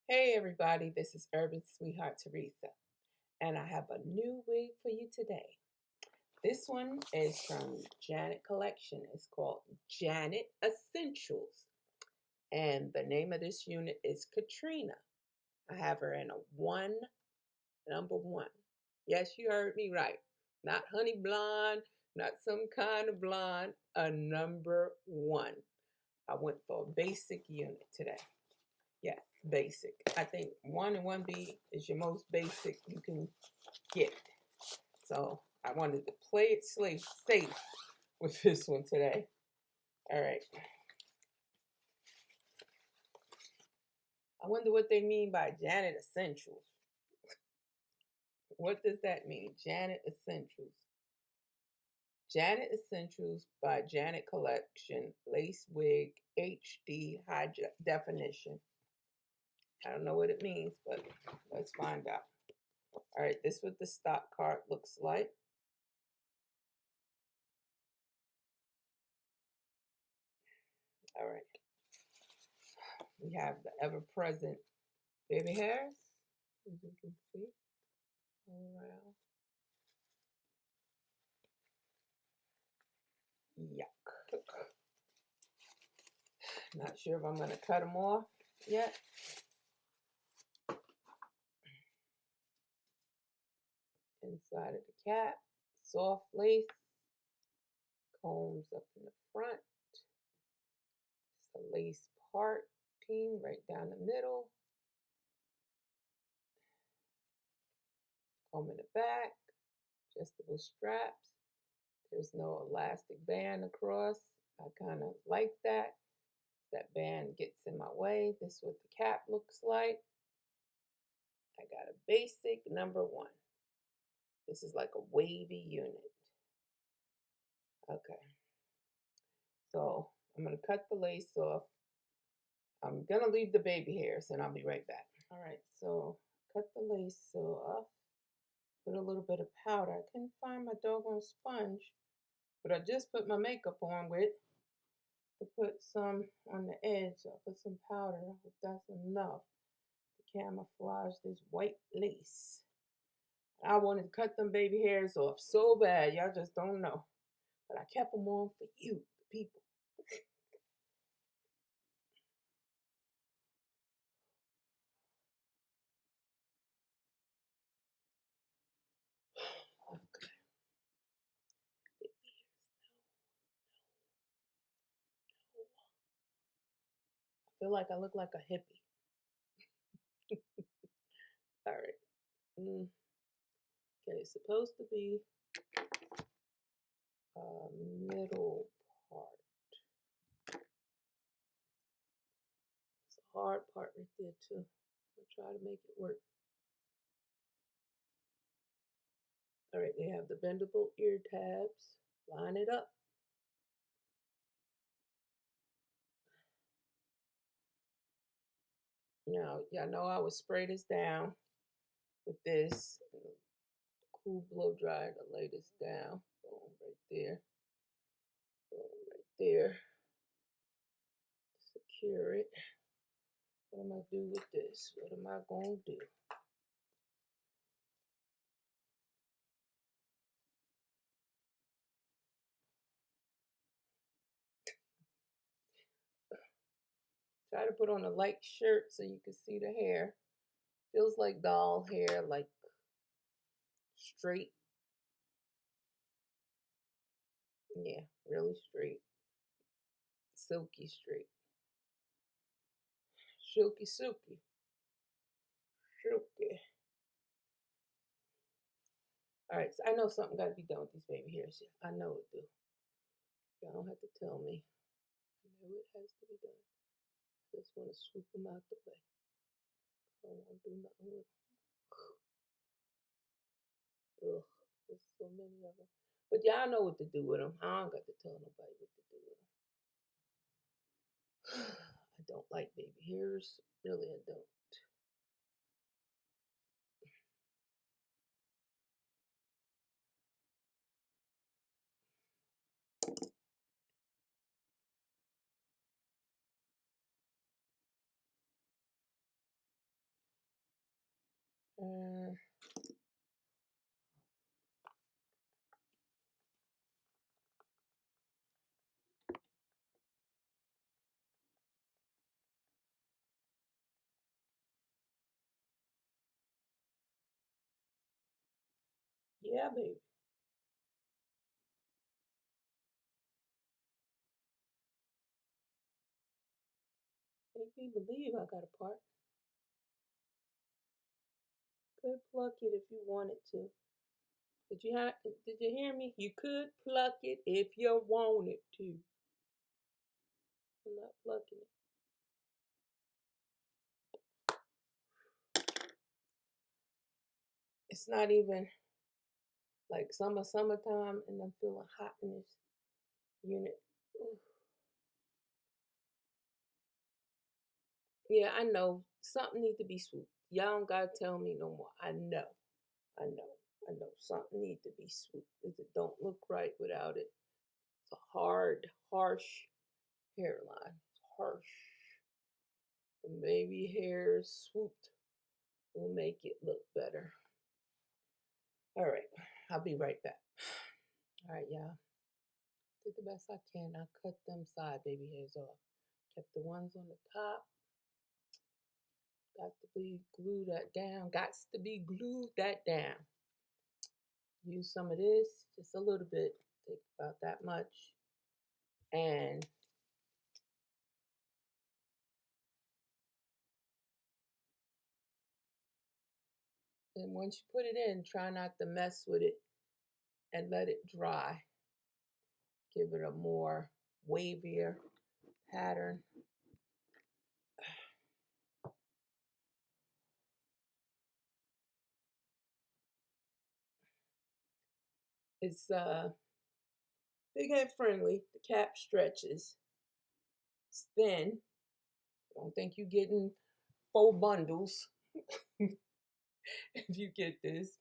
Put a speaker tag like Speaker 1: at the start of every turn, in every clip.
Speaker 1: Hey everybody, this is Urban Sweetheart Teresa, and I have a new wig for you today. This one is from Janet Collection. It's called Janet Essentials, and the name of this unit is Katrina. I have her in a one, number one. Yes, you heard me right. Not honey blonde, not some kind of blonde, a number one. I went for a basic unit today. Yes, basic. I think 1 and 1B is your most basic you can get. So I wanted to play it safe with this one today. All right. I wonder what they mean by Janet Essentials. What does that mean? Janet Essentials. Janet Essentials by Janet Collection, Lace Wig, HD High Definition. I don't know what it means, but let's find out. All right, this is what the stock card looks like. All right. We have the ever-present baby hairs, as you can see, all around. Yuck. Not sure if I'm going to cut them off yet. Inside of the cap, soft lace, combs up in the front. It's the lace parting right down the middle. Comb in the back, adjustable straps. There's no elastic band across. I kind of like that. That band gets in my way. This is what the cap looks like. I got a basic number one. This is like a wavy unit. Okay. So I'm going to cut the lace off. I'm going to leave the baby hairs and I'll be right back. All right. So cut the lace off. Put a little bit of powder. I couldn't find my doggone sponge, but I just put my makeup on with to put some on the edge. I'll put some powder. I hope that's enough to camouflage this white lace. I wanted to cut them baby hairs off so bad. Y'all just don't know. But I kept them on for you, the people. Okay. I feel like I look like a hippie. All right. Okay, it's supposed to be a middle part. It's a hard part right there too. I'll try to make it work. All right, they have the bendable ear tabs. Line it up. Now, y'all know I would spray this down with this cool blow dryer to lay this down. Boom, right there. Boom, right there. Secure it. What am I do with this? What am I going to do? Try to put on a light shirt so you can see the hair. Feels like doll hair, like straight. Yeah, really straight. Silky straight. Silky, silky. Silky. All right, so I know something got to be done with these baby hairs. I know it do. Y'all don't have to tell me. I know it has to be done. I just want to swoop them out the way. I don't want to do nothing with them. Ugh, there's so many of them. But y'all know what to do with them. I don't got to tell nobody what to do with them. I don't like baby hairs. Really, I don't. Yeah, baby. Make me believe I got a part. Could pluck it if you wanted to. Did you hear me? You could pluck it if you wanted to. I'm not plucking it. It's not even like summertime, and I'm feeling hot in this unit. Ooh. Yeah, I know something needs to be swooped. Y'all don't gotta tell me no more. I know, I know. Something needs to be swooped. It don't look right without it. It's a hard, harsh hairline. It's harsh. The baby hairs swooped will make it look better. All right, I'll be right back. All right, y'all. Did the best I can. I cut them side baby hairs off. Kept the ones on the top. Got to be glue that down. Got to be glued that down. Use some of this, just a little bit. Take about that much. And then once you put it in, try not to mess with it and let it dry. Give it a more wavier pattern. It's big head friendly. The cap stretches. It's thin. Don't think you're getting 4 bundles if you get this.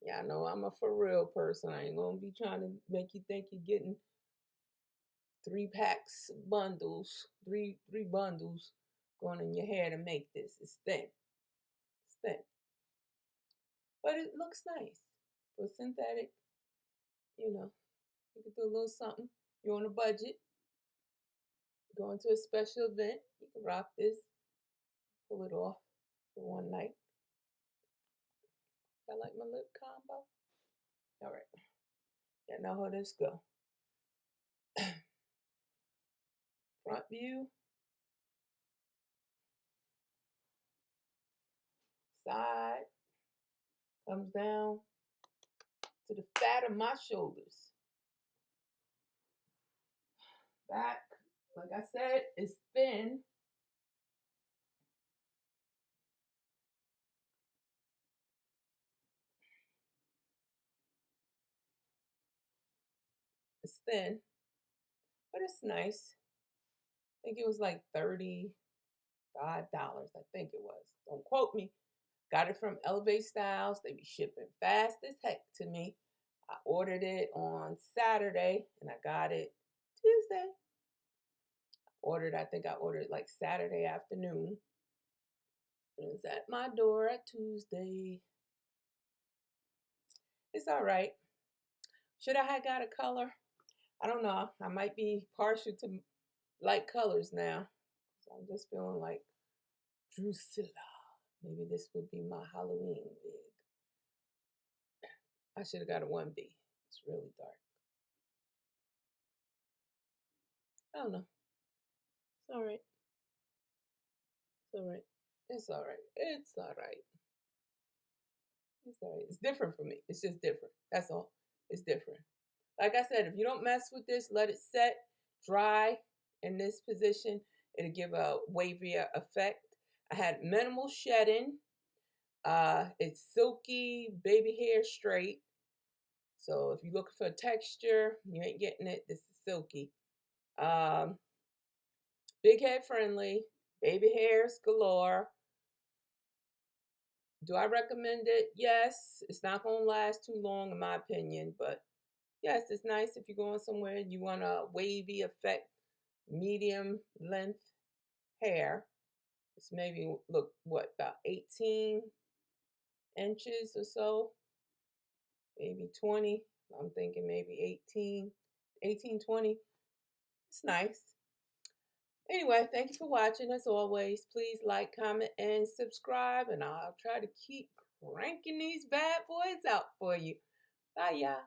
Speaker 1: Yeah, I know I'm a for real person. I ain't gonna be trying to make you think you're getting 3 packs bundles, three bundles going in your hair to make this. It's thin. It's thin. But it looks nice. For synthetic, you know, you can do a little something. You're on a budget, going to a special event, you can rock this, pull it off for one night. I like my lip combo. All right. Yeah, now how this go? Front view, side, comes down to the fat of my shoulders. Back, like I said, is thin. It's thin, but it's nice. I think it was like $35. I think it was. Don't quote me. Got it from Elevatestyles. They be shipping fast as heck to me. I ordered it on Saturday and I got it Tuesday. I think I ordered it like Saturday afternoon. It was at my door at Tuesday. It's all right. Should I have got a color? I don't know. I might be partial to light colors now. So I'm just feeling like Drusilla. Maybe this would be my Halloween wig. I should have got a 1B. It's really dark. I don't know. It's all right. It's all right. It's all right. It's all right. It's all right. It's different for me. It's just different. That's all. It's different. Like I said, if you don't mess with this, let it set, dry in this position. It'll give a wavier effect. I had minimal shedding. It's silky baby hair straight. So if you're looking for texture, you ain't getting it. This is silky. Um, Big head friendly. Baby hairs galore. Do I recommend it? Yes. It's not going to last too long, in my opinion, but yes, it's nice if you're going somewhere and you want a wavy effect, medium length hair. It's maybe look what about 18 inches or so, maybe 20. I'm thinking maybe 18, 20. It's nice. Anyway, thank you for watching. As always, please like, comment, and subscribe, and I'll try to keep cranking these bad boys out for you. Bye, y'all.